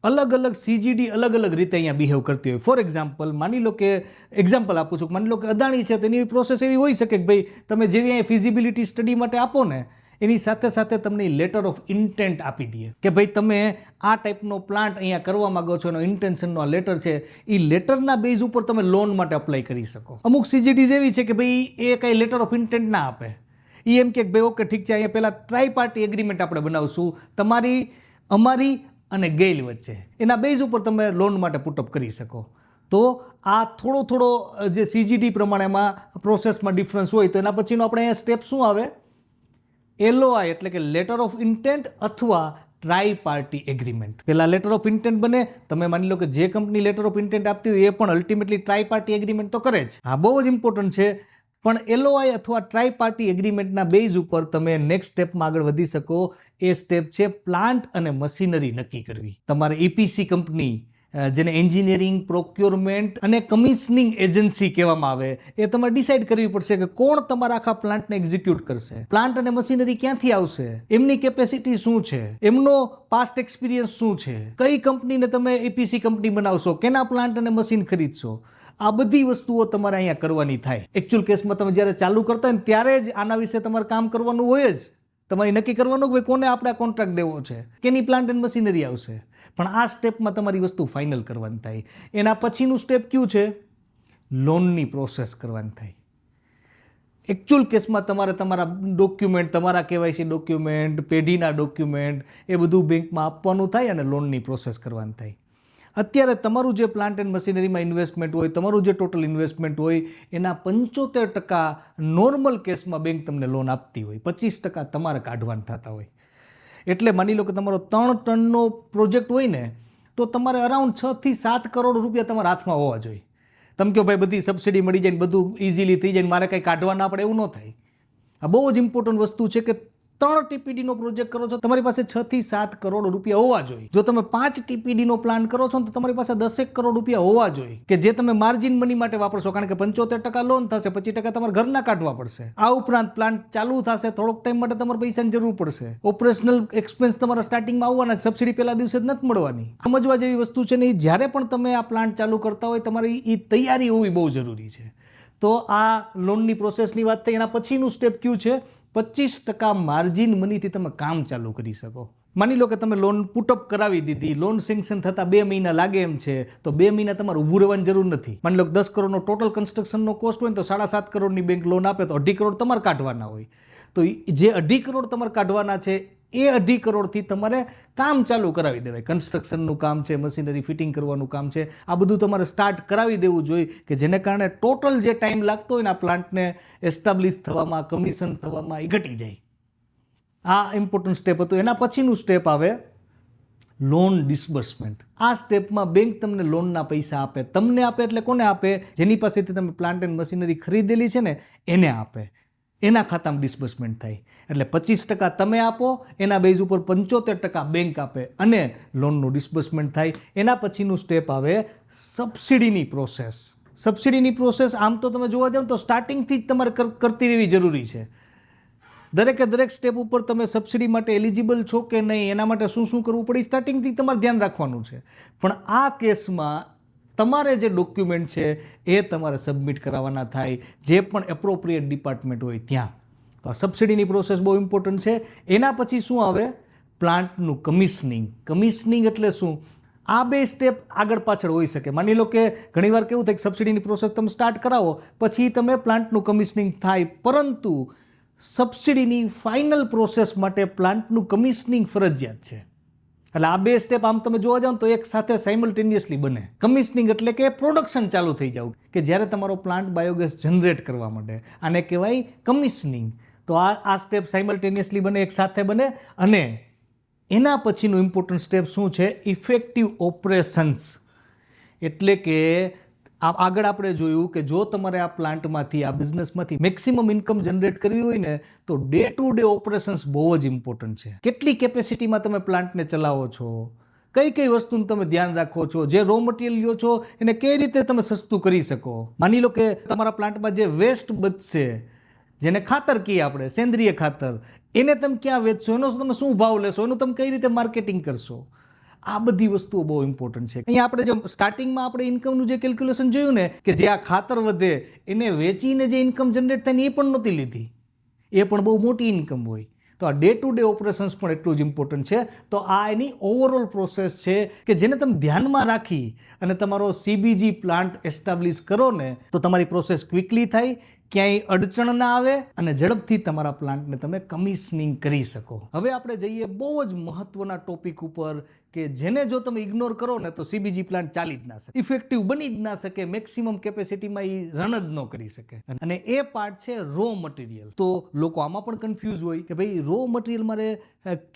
અલગ અલગ CGD અલગ અલગ રીતે અહીંયા બિહેવ કરતી હોય. ફોર એક્ઝામ્પલ માની લો કે એક્ઝામ્પલ આપું છું, માની લો કે અદાણી છે તો એની પ્રોસેસ એવી હોઈ શકે કે ભાઈ તમે જેવી અહીંયા ફિઝિબિલિટી સ્ટડી માટે આપો ને એની સાથે સાથે તમને લેટર ઓફ ઇન્ટેન્ટ આપી દઈએ કે ભાઈ તમે આ ટાઈપનો પ્લાન્ટ અહીંયા કરવા માંગો છો, એનો ઇન્ટેન્શનનો આ લેટર છે, એ લેટરના બેઝ ઉપર તમે લોન માટે અપ્લાય કરી શકો. અમુક CGDs એવી છે કે ભાઈ એ કંઈ લેટર ઓફ ઇન્ટેન્ટ ના આપે, એ એમ કે ભાઈ ઓકે ઠીક છે અહીંયા પહેલાં ટ્રાય પાર્ટી એગ્રીમેન્ટ આપણે બનાવશું તમારી, અમારી અને ગેઇલ વચ્ચે, એના બેઝ ઉપર તમે લોન માટે પુટઅપ કરી શકો. તો આ થોડો જે CGD પ્રમાણેમાં પ્રોસેસમાં ડિફરન્સ હોય. તો એના પછીનો આપણે અહીંયા સ્ટેપ શું આવે? LOI એટલે કે લેટર ઓફ ઇન્ટેન્ટ અથવા ટ્રાય પાર્ટી એગ્રીમેન્ટ. પહેલાં લેટર ઓફ ઇન્ટેન્ટ બને, તમે માની લો કે જે કંપની લેટર ઓફ ઇન્ટેન્ટ આપતી હોય એ પણ અલ્ટિમેટલી ટ્રાય પાર્ટી એગ્રીમેન્ટ તો કરે જ. હા, બહુ જ ઇમ્પોર્ટન્ટ છે. પણ LOI અથવા ટ્રાય પાર્ટી એગ્રીમેન્ટના બેઝ ઉપર તમે નેક્સ્ટ સ્ટેપમાં આગળ વધી શકો. એ સ્ટેપ છે પ્લાન્ટ અને મશીનરી નક્કી કરવી. તમારે EPC કંપની જેને એન્જિનિયરિંગ, પ્રોક્યોરમેન્ટ અને કમિશનિંગ એજન્સી કહેવામાં આવે, એ તમારે ડિસાઇડ કરવી પડશે કે કોણ તમારા આખા પ્લાન્ટને એક્ઝિક્યુટ કરશે. પ્લાન્ટ અને મશીનરી ક્યાંથી આવશે, એમની કેપેસિટી શું છે, એમનો પાસ્ટ એક્સપિરિયન્સ શું છે, કઈ કંપનીને તમે EPC કંપની બનાવશો, કેના પ્લાન્ટ અને મશીન ખરીદશો, આ બધી વસ્તુઓ તમારે અહીંયા કરવાની થાય. એકચ્યુઅલ કેસમાં તમે જ્યારે ચાલુ કરતા હોય ને ત્યારે જ આના વિશે તમારે કામ કરવાનું હોય જ. તમારે નક્કી કરવાનું કે કોને આપણે આ કોન્ટ્રાક્ટ દેવો છે, કેની પ્લાન્ટ એન્ડ મશીનરી આવશે. પણ આ સ્ટેપમાં તમારી વસ્તુ ફાઇનલ કરવાની થાય. એના પછીનું સ્ટેપ કયું છે? લોનની પ્રોસેસ કરવાની થાય. એકચ્યુઅલ કેસમાં તમારે તમારા ડોક્યુમેન્ટ, તમારા કેવાયસી ડોક્યુમેન્ટ, પેઢીના ડોક્યુમેન્ટ એ બધું બેંકમાં આપવાનું થાય અને લોનની પ્રોસેસ કરવાની થાય. અત્યારે તમારું જે પ્લાન્ટ એન્ડ મશીનરીમાં ઇન્વેસ્ટમેન્ટ હોય, તમારું જે ટોટલ ઇન્વેસ્ટમેન્ટ હોય એના 75% નોર્મલ કેસમાં બેંક તમને લોન આપતી હોય, 25% તમારે કાઢવાના થતા હોય. એટલે માની લો કે તમારો 3 ટનનો પ્રોજેક્ટ હોય ને તો તમારે અરાઉન્ડ 6 થી 7 કરોડ રૂપિયા તમારા હાથમાં હોવા જોઈએ. તમે કહો ભાઈ બધી સબસિડી મળી જાય ને બધું ઇઝીલી થઈ જાય, મારે કંઈ કાઢવા ના પડે, એવું ન થાય. આ બહુ જ ઇમ્પોર્ટન્ટ વસ્તુ છે કે 3 TPDનો પ્રોજેક્ટ કરો છો, તમારી પાસે 6 થી 7 કરોડ રૂપિયા હોવા જોઈએ. જો તમે 5 TPDનો પ્લાન કરો છો તો તમારી પાસે 10 કરોડ રૂપિયા હોવા જોઈએ કે જે તમે માર્જિન મની માટે વાપરશો, કારણ કે 75% લોન થશે, 25% તમારે ઘરના કાઢવા પડશે. આ ઉપરાંત પ્લાન્ટ ચાલુ થશે, થોડોક ટાઈમ માટે તમારે પૈસાની જરૂર પડશે, ઓપરેશનલ એક્સપેન્સ તમારા સ્ટાર્ટિંગમાં આવવાના, સબસિડી પહેલા દિવસે જ નથી મળવાની. સમજવા જેવી વસ્તુ છે ને, જ્યારે પણ તમે આ પ્લાન્ટ ચાલુ કરતા હોય તમારી એ તૈયારી હોવી બહુ જરૂરી છે. તો આ લોનની પ્રોસેસની વાત થઈ. એના પછીનું સ્ટેપ કયું છે? 25% માર્જિન મનીથી તમે કામ ચાલુ કરી શકો. માની લો કે તમે લોન પુટઅપ કરાવી દીધી, લોન સેન્કશન થતાં 2 મહિના લાગે એમ છે, તો 2 મહિના તમારે ઊભું રહેવાની જરૂર નથી. માની લો કે 10 કરોડનો ટોટલ કન્સ્ટ્રક્શનનો કોસ્ટ હોય ને તો 7.5 કરોડની બેંક લોન આપે તો 2.5 કરોડ તમારે કાઢવાના હોય. તો જે 2.5 કરોડ તમારે કાઢવાના છે એ 2.5 કરોડથી તમારે કામ ચાલુ કરાવી દેવાય. કન્સ્ટ્રક્શનનું કામ છે, મશીનરી ફિટિંગ કરવાનું કામ છે, આ બધું તમારે સ્ટાર્ટ કરાવી દેવું જોઈએ કે જેને કારણે ટોટલ જે ટાઈમ લાગતો હોય ને આ પ્લાન્ટને એસ્ટાબ્લિશ થવામાં, કમિશન થવામાં એ ઘટી જાય. આ ઇમ્પોર્ટન્ટ સ્ટેપ હતું. એના પછીનું સ્ટેપ આવે લોન ડિસબર્સમેન્ટ. આ સ્ટેપમાં બેંક તમને લોનના પૈસા આપે. તમને આપે એટલે કોને આપે? જેની પાસેથી તમે પ્લાન્ટ એન્ડ મશીનરી ખરીદેલી છે ને એને આપે. એના ખાતામાં ડિસ્બર્સમેન્ટ થાય. એટલે 25% તમે આપો, એના બેઝ ઉપર 75% બેંક આપે અને લોનનું ડિસ્બર્સમેન્ટ થાય. એના પછીનું સ્ટેપ આવે સબસિડીની પ્રોસેસ. સબસિડીની પ્રોસેસ આમ તો તમે જોવા જાઓ તો સ્ટાર્ટિંગથી જ તમારે કરતી રહેવી જરૂરી છે. દરેક સ્ટેપ ઉપર તમે સબસિડી માટે એલિજિબલ છો કે નહીં, એના માટે શું શું કરવું પડે સ્ટાર્ટિંગથી તમારે ધ્યાન રાખવાનું છે. પણ આ કેસમાં તમારે જે ડોક્યુમેન્ટ છે એ તમારે સબમિટ કરાવવાના થાય, જે પણ એપ્રોપ્રિએટ ડિપાર્ટમેન્ટ હોય ત્યાં. તો આ સબસિડીની પ્રોસેસ બહુ ઇમ્પોર્ટન્ટ છે. એના પછી શું આવે? પ્લાન્ટનું કમિશનિંગ. કમિશનિંગ એટલે શું? આ 2 સ્ટેપ આગળ પાછળ હોઈ શકે. માની લો કે ઘણીવાર કેવું થાય કે સબસિડીની પ્રોસેસ તમે સ્ટાર્ટ કરાવો પછી તમે પ્લાન્ટનું કમિશનિંગ થાય, પરંતુ સબસિડીની ફાઇનલ પ્રોસેસ માટે પ્લાન્ટનું કમિશનિંગ ફરજિયાત છે. એટલે આ 2 સ્ટેપ આમ તમે જોવા જાઓ તો એક સાથે સાયમલ્ટેનિયસલી બને. કમિશનિંગ એટલે કે પ્રોડક્શન ચાલુ થઈ જાવ, કે જ્યારે તમારો પ્લાન્ટ બાયોગેસ જનરેટ કરવા માંડે, આને કહેવાય કમિશનિંગ. તો આ સ્ટેપ સાયમલ્ટેનિયસલી બને, એક સાથે બને. અને એના પછીનું ઇમ્પોર્ટન્ટ સ્ટેપ શું છે? Effective operations. એટલે કે આગળ આપણે જોયું કે જો તમારે આ પ્લાન્ટમાંથી, આ બિઝનેસમાંથી મેક્સિમમ ઇન્કમ જનરેટ કરવી હોય ને તો ડે ટુ ડે ઓપરેશન્સ બહુ જ ઇમ્પોર્ટન્ટ છે. કેટલી કેપેસિટીમાં તમે પ્લાન્ટને ચલાવો છો, કઈ વસ્તુનું તમે ધ્યાન રાખો છો, જે રો મટીરિયલ લ્યો છો એને કઈ રીતે તમે સસ્તું કરી શકો. માની લો કે તમારા પ્લાન્ટમાં જે વેસ્ટ બચશે, જેને ખાતર કહીએ આપણે, સેન્દ્રિય ખાતર, એને તમે ક્યાં વેચશો, એનો તમે શું ભાવ લેશો, એનું તમે કઈ રીતે માર્કેટિંગ કરશો. આ બધી વસ્તુઓ બહુ ઇમ્પોર્ટન્ટ છે. અહીંયા આપણે જે સ્ટાર્ટિંગમાં આપણે ઇન્કમનું જે કેલ્ક્યુલેશન જોયું ને કે જે આ ખાતર વધે એને વેચીને જે ઇન્કમ જનરેટ થાય ને એ પણ નહોતી લીધી. એ પણ બહુ મોટી ઇન્કમ હોય. તો આ ડે ટુ ડે ઓપરેશન્સ પણ એટલું જ ઇમ્પોર્ટન્ટ છે. તો આ એની ઓવરઓલ પ્રોસેસ છે કે જેને તમે ધ્યાનમાં રાખી અને તમારો CBG પ્લાન્ટ એસ્ટાબ્લિશ કરો ને તો તમારી પ્રોસેસ ક્વિકલી થાય, ક્યાંય અડચણ ના આવે અને ઝડપથી તમારા પ્લાન્ટને તમે કમિશનિંગ કરી શકો. હવે આપણે જઈએ બહુ જ મહત્વના ટોપિક ઉપર કે જેને જો તમે ઇગ્નોર કરો ને તો CBG પ્લાન્ટ ચાલી જ ના શકે, ઇફેક્ટિવ બની જ ના શકે, મેક્સિમમ કેપેસિટીમાં એ રન જ ન કરી શકે. અને એ પાર્ટ છે રો મટીરિયલ. તો લોકો આમાં પણ કન્ફ્યુઝ હોય કે ભાઈ રો મટીરિયલ મારે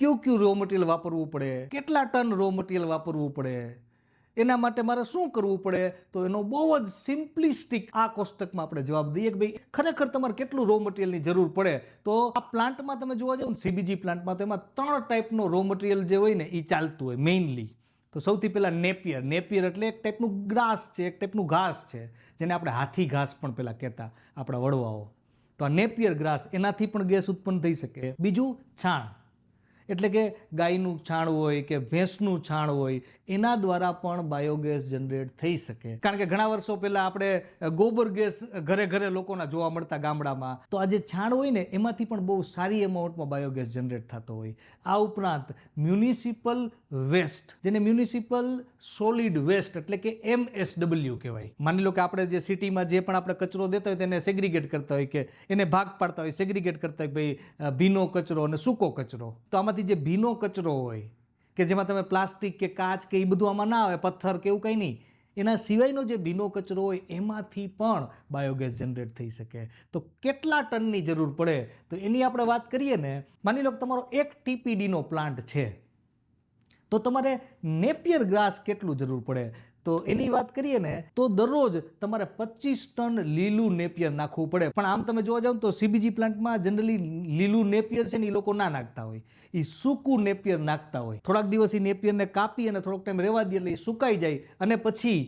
કયું રો મટીરિયલ વાપરવું પડે, કેટલા ટન રો મટીરિયલ વાપરવું પડે, એના માટે મારે શું કરવું પડે. તો એનો બહુ જ સિમ્પ્લિસ્ટિક આ કોષ્ટકમાં આપણે જવાબ દઈએ કે ભાઈ ખરેખર તમારે કેટલું રો મટીરિયલની જરૂર પડે. તો આ પ્લાન્ટમાં તમે જોવા જાઓ ને CBG પ્લાન્ટમાં તો એમાં 3 ટાઈપનો રો મટીરિયલ જે હોય ને એ ચાલતું હોય મેઇનલી. તો સૌથી પહેલાં નેપિયર. નેપિયર એટલે એક ટાઈપનું ગ્રાસ છે, એક ટાઈપનું ઘાસ છે, જેને આપણે હાથી ઘાસ પણ પહેલાં કહેતા આપણા વડવાઓ. તો આ નેપિયર ગ્રાસ, એનાથી પણ ગેસ ઉત્પન્ન થઈ શકે. બીજું છાણ. એટલે કે ગાયનું છાણ હોય કે ભેંસનું છાણ હોય એના દ્વારા પણ બાયોગેસ જનરેટ થઈ શકે. કારણ કે ઘણા વર્ષો પહેલાં આપણે ગોબર ગેસ ઘરે ઘરે લોકોના જોવા મળતા ગામડામાં. તો આ જે છાણ હોય ને એમાંથી પણ બહુ સારી અમાઉન્ટમાં બાયોગેસ જનરેટ થતો હોય. આ ઉપરાંત મ્યુનિસિપલ વેસ્ટ, જેને મ્યુનિસિપલ સોલિડ વેસ્ટ એટલે કે MSW કહેવાય. માની લો કે આપણે જે સિટીમાં જે પણ આપણે કચરો દેતા હોય તેને સેગ્રીગેટ કરતા હોય કે એને ભાગ પાડતા હોય, સેગ્રીગેટ કરતા હોય ભાઈ ભીનો કચરો અને સૂકો કચરો. તો આમાંથી જે ભીનો કચરો હોય કે જેમાં તમે પ્લાસ્ટિક કે કાચ કે એ બધું આમાં ના આવે, પથ્થર કે એવું કંઈ નહીં, એના સિવાયનો જે ભીનો કચરો હોય એમાંથી પણ બાયોગેસ જનરેટ થઈ શકે. તો કેટલા ટનની જરૂર પડે તો એની આપણે વાત કરીએ ને. માની લો કે તમારો 1 TPDનો પ્લાન્ટ છે તો તમારે નેપિયર ગ્રાસ કેટલું જરૂર પડે તો એની વાત કરીએ ને તો દરરોજ તમારે 25 ટન લીલું નેપિયર નાખવું પડે. પણ આમ તમે જોવા જાવ તો CBG પ્લાન્ટમાં જનરલી લીલું નેપિયર છે ને એ લોકો ના નાખતા હોય, એ સૂકું નેપિયર નાખતા હોય. થોડાક દિવસ એ નેપિયરને કાપી અને થોડોક ટાઈમ રહેવા દે એટલે એ સુકાઈ જાય અને પછી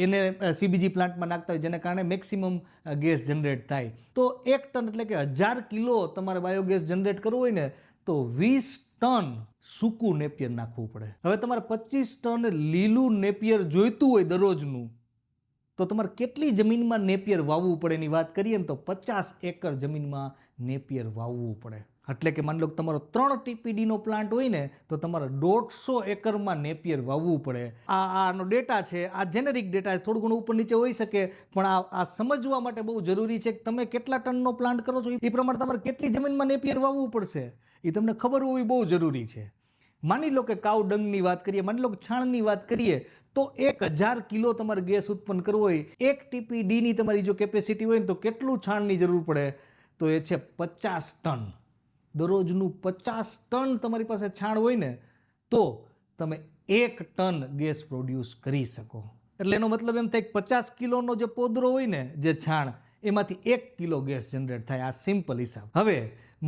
એને CBG પ્લાન્ટમાં નાખતા હોય, જેને કારણે મેક્સિમમ ગેસ જનરેટ થાય. તો 1 ટન એટલે કે 1000 કિલો તમારે બાયોગેસ જનરેટ કરવું હોય ને તો 20 ટન સૂકું નેપિયર નાખવું પડે. હવે તમારે 25 ટન લીલું નેપિયર જોઈતું હોય દરરોજનું તો તમારે કેટલી જમીનમાં નેપિયર વાવવું પડે એની વાત કરીએ ને તો 50 એકર જમીનમાં નેપિયર વાવવું પડે. એટલે કે માની લો કે તમારો 3 TPDનો પ્લાન્ટ હોય ને તો તમારે 150 એકરમાં નેપિયર વાવવું પડે. આનો ડેટા છે, આ જેનેરિક ડેટા છે, થોડું ઘણું ઉપર નીચે હોઈ શકે, પણ આ સમજવા માટે બહુ જરૂરી છે કે તમે કેટલા ટનનો પ્લાન્ટ કરો છો એ પ્રમાણે તમારે કેટલી જમીનમાં નેપિયર વાવવું પડશે એ તમને ખબર હોવી બહુ જરૂરી છે. માની લો કે કાઉ ડંગની વાત કરીએ, માની લો કે છાણની વાત કરીએ તો 1000 કિલો તમારે ગેસ ઉત્પન્ન કરવો હોય, 1 TPDની તમારી જો કેપેસિટી હોય ને તો કેટલું છાણની જરૂર પડે તો એ છે 50 ટન. દરરોજનું 50 ટન તમારી પાસે છાણ હોય ને તો તમે 1 ટન ગેસ પ્રોડ્યુસ કરી શકો. એટલે એનો મતલબ એમ થાય કે 50 કિલોનો જે પોદરો હોય ને જે છાણ એમાંથી 1 કિલો ગેસ જનરેટ થાય. આ સિમ્પલ હિસાબ. હવે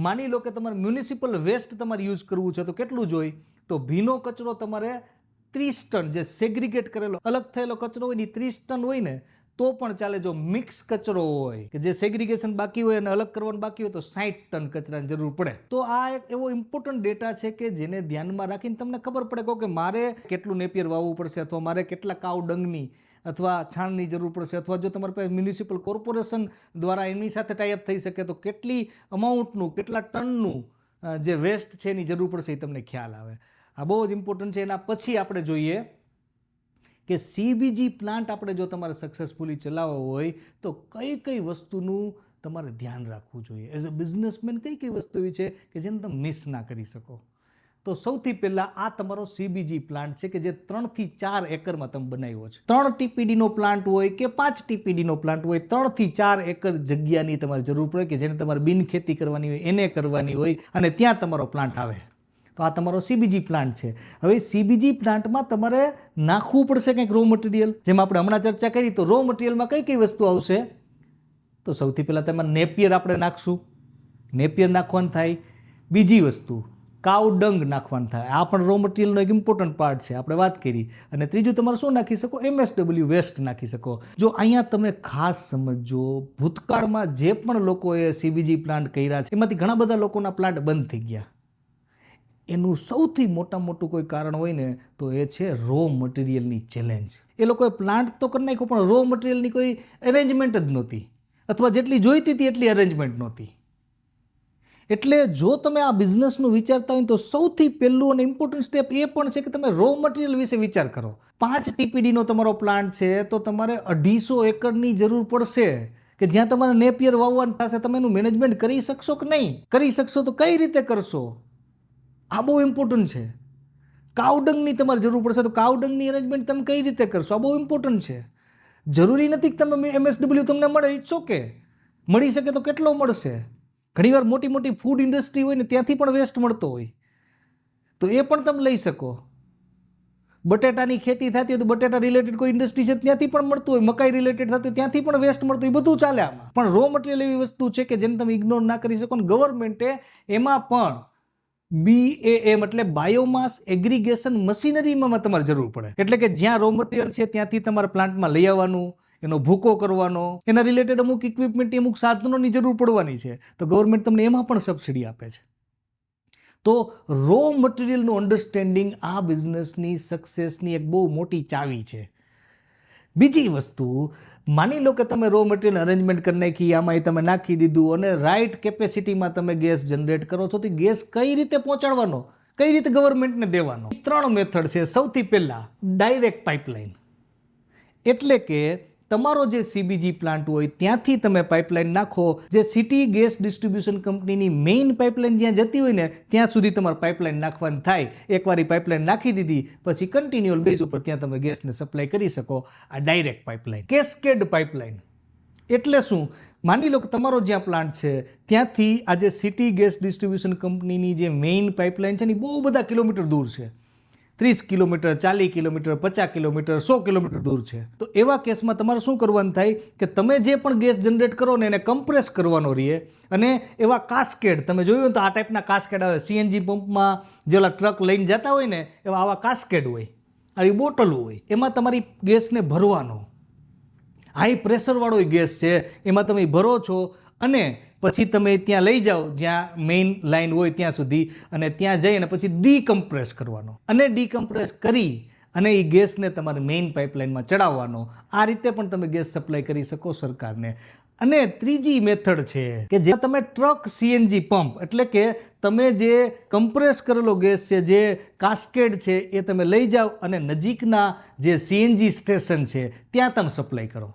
માની લો કે તમારે મ્યુનિસિપલ વેસ્ટ તમારે યુઝ કરવું છે તો કેટલું જોઈએ તો ભીનો કચરો તમારે 30 ટન, જે સેગ્રીગેટ કરેલો અલગ થયેલો કચરો હોય ને 30 ટન હોય ને તો પણ ચાલે. જો મિક્સ કચરો હોય કે જે સેગ્રીગેશન બાકી હોય અને અલગ કરવાનું બાકી હોય તો 60 ટન કચરાની જરૂર પડે. તો આ એક એવો ઇમ્પોર્ટન્ટ ડેટા છે કે જેને ધ્યાનમાં રાખીને તમને ખબર પડે કે મારે કેટલું નેપિયર વાવવું પડશે અથવા મારે કેટલા કાઉ ડંગની અથવા છાણની જરૂર પડશે, અથવા જો તમારી પાસે મ્યુનિસિપલ કોર્પોરેશન દ્વારા એમની સાથે ટાઈઅપ થઈ શકે તો કેટલી અમાઉન્ટનું, કેટલા ટનનું જે વેસ્ટ છે એની જરૂર પડશે એ તમને ખ્યાલ આવે. આ બહુ જ ઇમ્પોર્ટન્ટ છે. એના પછી આપણે જોઈએ કે CBG પ્લાન્ટ આપણે જો તમારે સક્સેસફુલી ચલાવવો હોય તો કઈ કઈ વસ્તુનું તમારે ધ્યાન રાખવું જોઈએ. એઝ અ બિઝનેસમેન કઈ કઈ વસ્તુ એવી છે કે જેને તમે મિસ ના કરી શકો. તો સૌથી પહેલાં આ તમારો CBG પ્લાન્ટ છે કે જે 3 થી 4 એકરમાં તમે બનાવ્યો છે. 3 TPDનો પ્લાન્ટ હોય કે 5 TPDનો પ્લાન્ટ હોય, 3 થી 4 એકર જગ્યાની તમારે જરૂર પડે કે જેને તમારે બિન ખેતી કરવાની હોય એને કરવાની હોય અને ત્યાં તમારો પ્લાન્ટ આવે. તો આ તમારો CBG પ્લાન્ટ છે. હવે CBG પ્લાન્ટમાં તમારે નાખવું પડશે કંઈક રો મટીરિયલ. જેમ આપણે હમણાં ચર્ચા કરી તો રો મટીરિયલમાં કઈ કઈ વસ્તુ આવશે તો સૌથી પહેલાં તેમાં નેપિયર આપણે નાખશું, નેપિયર નાખવાનું થાય. બીજી વસ્તુ કાઉ ડંગ નાખવાનું થાય, આ પણ રો મટીરિયલનો એક ઇમ્પોર્ટન્ટ પાર્ટ છે, આપણે વાત કરી. અને ત્રીજું તમારે શું નાખી શકો MSW વેસ્ટ નાખી શકો. જો અહીંયા તમે ખાસ સમજો, ભૂતકાળમાં જે પણ લોકોએ CBG પ્લાન્ટ કર્યા છે એમાંથી ઘણા બધા લોકોના પ્લાન્ટ બંધ થઈ ગયા. એનું સૌથી મોટું કોઈ કારણ હોય ને તો એ છે રો મટીરિયલની ચેલેન્જ. એ લોકોએ પ્લાન્ટ તો કરી નાખ્યો પણ રો મટીરિયલની કોઈ અરેન્જમેન્ટ જ નહોતી, અથવા જેટલી જોઈતી હતી એટલી અરેન્જમેન્ટ નહોતી. એટલે જો તમે આ બિઝનેસનું વિચારતા હોય તો સૌથી પહેલું અને ઇમ્પોર્ટન્ટ સ્ટેપ એ પણ છે કે તમે રો મટીરિયલ વિશે વિચાર કરો. 5 TPDનો તમારો પ્લાન્ટ છે તો તમારે 250 એકરની જરૂર પડશે કે જ્યાં તમારે નેપિયર વાવવાનું થશે. તમે એનું મેનેજમેન્ટ કરી શકશો કે નહીં? કરી શકશો તો કઈ રીતે કરશો? આ બહુ ઇમ્પોર્ટન્ટ છે. કાઉડંગની તમારે જરૂર પડશે તો કાઉડંગની અરેન્જમેન્ટ તમે કઈ રીતે કરશો? આ બહુ ઇમ્પોર્ટન્ટ છે. જરૂરી નથી કે તમે MSW તમને મળે, ઇટ્સ ઓકે, મળી શકે તો કેટલો મળશે. ઘણીવાર મોટી ફૂડ ઇન્ડસ્ટ્રી હોય ને ત્યાંથી પણ વેસ્ટ મળતો હોય તો એ પણ તમે લઈ શકો. બટેટાની ખેતી થતી હોય તો બટેટા રિલેટેડ કોઈ ઇન્ડસ્ટ્રી છે ત્યાંથી પણ મળતું હોય, મકાઈ રિલેટેડ થતું હોય ત્યાંથી પણ વેસ્ટ મળતું હોય, બધું ચાલે આમાં. પણ રો મટીરિયલ એવી વસ્તુ છે કે જેને તમે ઇગ્નોર ના કરી શકો. ગવર્મેન્ટે એમાં પણ BAM એટલે બાયોમાસ એગ્રીગેશન મશીનરીમાં તમારે જરૂર પડે. એટલે કે જ્યાં રો મટીરિયલ છે ત્યાંથી તમારે પ્લાન્ટમાં લઈ આવવાનું, એનો ભૂકો કરવાનો, એના રિલેટેડ અમુક ઇક્વિપમેન્ટ, અમુક સાધનોની જરૂર પડવાની છે. તો ગવર્મેન્ટ તમને એમાં પણ સબસિડી આપે છે. તો રો મટીરિયલનું અન્ડરસ્ટેન્ડિંગ આ બિઝનેસની સક્સેસની એક બહુ મોટી ચાવી છે. બીજી વસ્તુ, માની લો કે તમે રો મટીરિયલ અરેન્જમેન્ટ કરી નાખી, આમાં તમે નાખી દીધું અને રાઇટ કેપેસિટીમાં તમે ગેસ જનરેટ કરો છો, તો ગેસ કઈ રીતે પહોંચાડવાનો, કઈ રીતે ગવર્મેન્ટને દેવાનો? 3 મેથડ છે. સૌથી પહેલાં ડાયરેક્ટ પાઇપલાઇન, એટલે કે તમારો જે સીબીજી પ્લાન્ટ હોય ત્યાંથી તમે પાઇપલાઇન નાખો. જે સિટી ગેસ ડિસ્ટ્રીબ્યુશન કંપનીની મેઇન પાઇપલાઇન જ્યાં જતી હોય ને ત્યાં સુધી તમારે પાઇપલાઇન નાખવાની થાય. એકવાર પાઇપલાઇન નાખી દીધી પછી કન્ટિન્યુઅલ બેઝ ઉપર ત્યાં તમે ગેસને સપ્લાય કરી શકો. આ ડાયરેક્ટ પાઇપલાઇન. કેસ્કેડ પાઇપલાઇન એટલે શું? માની લો કે તમારો જ્યાં પ્લાન્ટ છે ત્યાંથી આજે સિટી ગેસ ડિસ્ટ્રીબ્યુશન કંપનીની જે મેઇન પાઇપલાઇન છે ને બહુ બધા કિલોમીટર દૂર છે. 30 કિલોમીટર, 40 કિલોમીટર, 50 કિલોમીટર, 100 કિલોમીટર દૂર છે. તો એવા કેસમાં તમારે શું કરવાનું થાય કે તમે જે પણ ગેસ જનરેટ કરો ને એને કમ્પ્રેસ કરવાનો રહે. અને એવા કાસ્કેડ તમે જોયું તો આ ટાઈપના કાસ્કેડ આવે. સીએનજી પંપમાં જેલા ટ્રક લઈને જતા હોય ને એવા આવા કાસ્કેડ હોય, આવી બોટલો હોય. એમાં તમારી ગેસને ભરવાનો. હાઈ પ્રેશરવાળો ગેસ છે, એમાં તમે ભરો છો અને પછી તમે ત્યાં લઈ જાઓ જ્યાં મેઇન લાઇન હોય ત્યાં સુધી, અને ત્યાં જઈ અને પછી ડીકમ્પ્રેસ કરવાનો. અને ડીકમ્પ્રેસ કરી અને એ ગેસને તમારે મેઇન પાઇપલાઇનમાં ચડાવવાનો. આ રીતે પણ તમે ગેસ સપ્લાય કરી શકો સરકારને. અને ત્રીજી મેથડ છે કે જે તમે ટ્રક સીએનજી પંપ, એટલે કે તમે જે કમ્પ્રેસ કરેલો ગેસ છે, જે કાસ્કેડ છે, એ તમે લઈ જાઓ અને નજીકના જે સીએનજી સ્ટેશન છે ત્યાં તમે સપ્લાય કરો.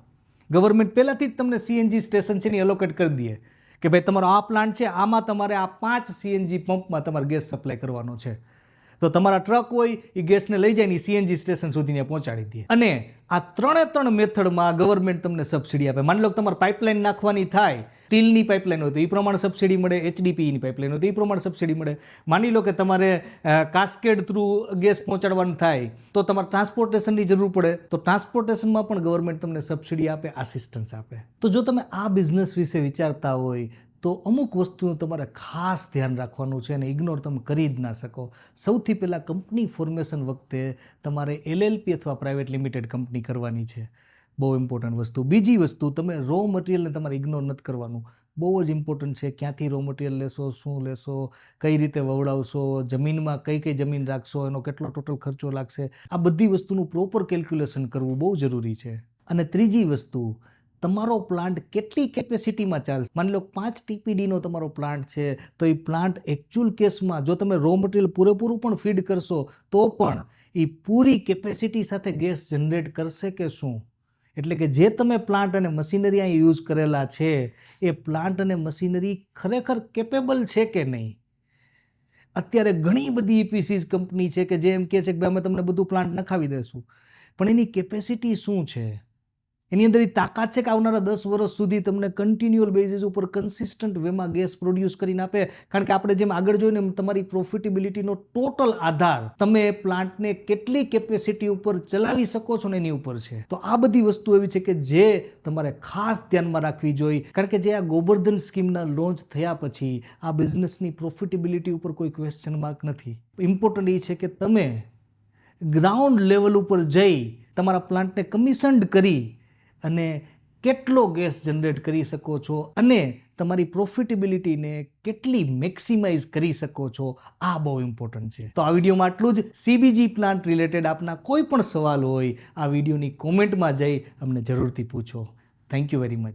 ગવર્મેન્ટ પહેલાંથી જ તમને સીએનજી સ્ટેશન છે ને એલોકેટ કરી દે કે ભાઈ તમારો આ પ્લાન્ટ છે, આમાં તમારે આ 5 સીએનજી પંપમાં તમારે ગેસ સપ્લાય કરવાનો છે. તો તમારા ટ્રક હોય એ ગેસને લઈ જાય ને સીએનજી સ્ટેશન સુધી પહોંચાડી દે. અને આ 3 મેથડમાં ગવર્મેન્ટ તમને સબસિડી આપે. માની લો કે તમારે પાઇપલાઇન નાખવાની થાય, સ્ટીલની પાઇપલાઇન હોય તો એ પ્રમાણે સબસિડી મળે, એચડીપીની પાઇપલાઇન હોય તો એ પ્રમાણે સબસિડી મળે. માની લો કે તમારે કાસ્કેડ થ્રુ ગેસ પહોંચાડવાનું થાય તો તમારે ટ્રાન્સપોર્ટેશનની જરૂર પડે, તો ટ્રાન્સપોર્ટેશનમાં પણ ગવર્મેન્ટ તમને સબસિડી આપે, આસિસ્ટન્સ આપે. તો જો તમે આ બિઝનેસ વિશે વિચારતા હોય તો અમુક વસ્તુનું તમારે ખાસ ધ્યાન રાખવાનું છે અને ઇગ્નોર તમે કરી જ ના શકો. સૌથી પહેલાં કંપની ફોર્મેશન વખતે તમારે એલએલપી અથવા પ્રાઇવેટ લિમિટેડ કંપની કરવાની છે. બહુ ઇમ્પોર્ટન્ટ વસ્તુ. બીજી વસ્તુ, તમે રો મટીરિયલને તમારે ઇગ્નોર નથી કરવાનું. બહુ જ ઇમ્પોર્ટન્ટ છે. ક્યાંથી રો મટીરિયલ લેશો, શું લેશો, કઈ રીતે વવડાવશો, જમીનમાં કઈ કઈ જમીન રાખશો, એનો કેટલો ટોટલ ખર્ચો લાગશે, આ બધી વસ્તુનું પ્રોપર કેલ્ક્યુલેશન કરવું બહુ જરૂરી છે. અને ત્રીજી વસ્તુ, તમારો પ્લાન્ટ કેટલી કેપેસિટીમાં ચાલશે. માની લો 5 TPDનો તમારો પ્લાન્ટ છે તો એ પ્લાન્ટ એકચ્યુઅલ કેસમાં જો તમે રો મટીરિયલ પૂરેપૂરું પણ ફીડ કરશો તો પણ એ પૂરી કેપેસિટી સાથે ગેસ જનરેટ કરશે કે શું? એટલે કે જે તમે પ્લાન્ટ અને મશીનરી અહીં યુઝ કરેલા છે એ પ્લાન્ટ અને મશીનરી ખરેખર કેપેબલ છે કે નહીં? અત્યારે ઘણી બધી EPCs કંપની છે કે જે એમ કહે છે કે અમે તમને બધું પ્લાન્ટ નખાવી દઈશું, પણ એની કેપેસિટી શું છે? એની અંદર એ તાકાત છે કે આવનારા 10 વર્ષ સુધી તમને કન્ટિન્યુઅલ બેઝિસ ઉપર કન્સિસ્ટન્ટ વેમાં ગેસ પ્રોડ્યુસ કરીને આપે? કારણ કે આપણે જેમ આગળ જોઈને એમ તમારી પ્રોફિટેબિલિટીનો ટોટલ આધાર તમે પ્લાન્ટને કેટલી કેપેસિટી ઉપર ચલાવી શકો છો ને એની ઉપર છે. તો આ બધી વસ્તુ એવી છે કે જે તમારે ખાસ ધ્યાનમાં રાખવી જોઈએ. કારણ કે જે આ ગોબર્ધન સ્કીમના લોન્ચ થયા પછી આ બિઝનેસની પ્રોફિટેબિલિટી ઉપર કોઈ ક્વેશ્ચન માર્ક નથી. ઇમ્પોર્ટન્ટ એ છે કે તમે ગ્રાઉન્ડ લેવલ ઉપર જઈ તમારા પ્લાન્ટને કમિશન્ડ કરી અને કેટલો ગેસ જનરેટ કરી શકો છો અને તમારી પ્રોફિટેબિલિટીને કેટલી મેક્સિમાઇઝ કરી શકો છો, આ બહુ ઇમ્પોર્ટન્ટ છે. તો આ વિડીયોમાં આટલું જ. સીબીજી પ્લાન્ટ રિલેટેડ આપના કોઈ પણ સવાલ હોય આ વિડીયોની કોમેન્ટમાં જઈ અમને જરૂરથી પૂછો. Thank you very much.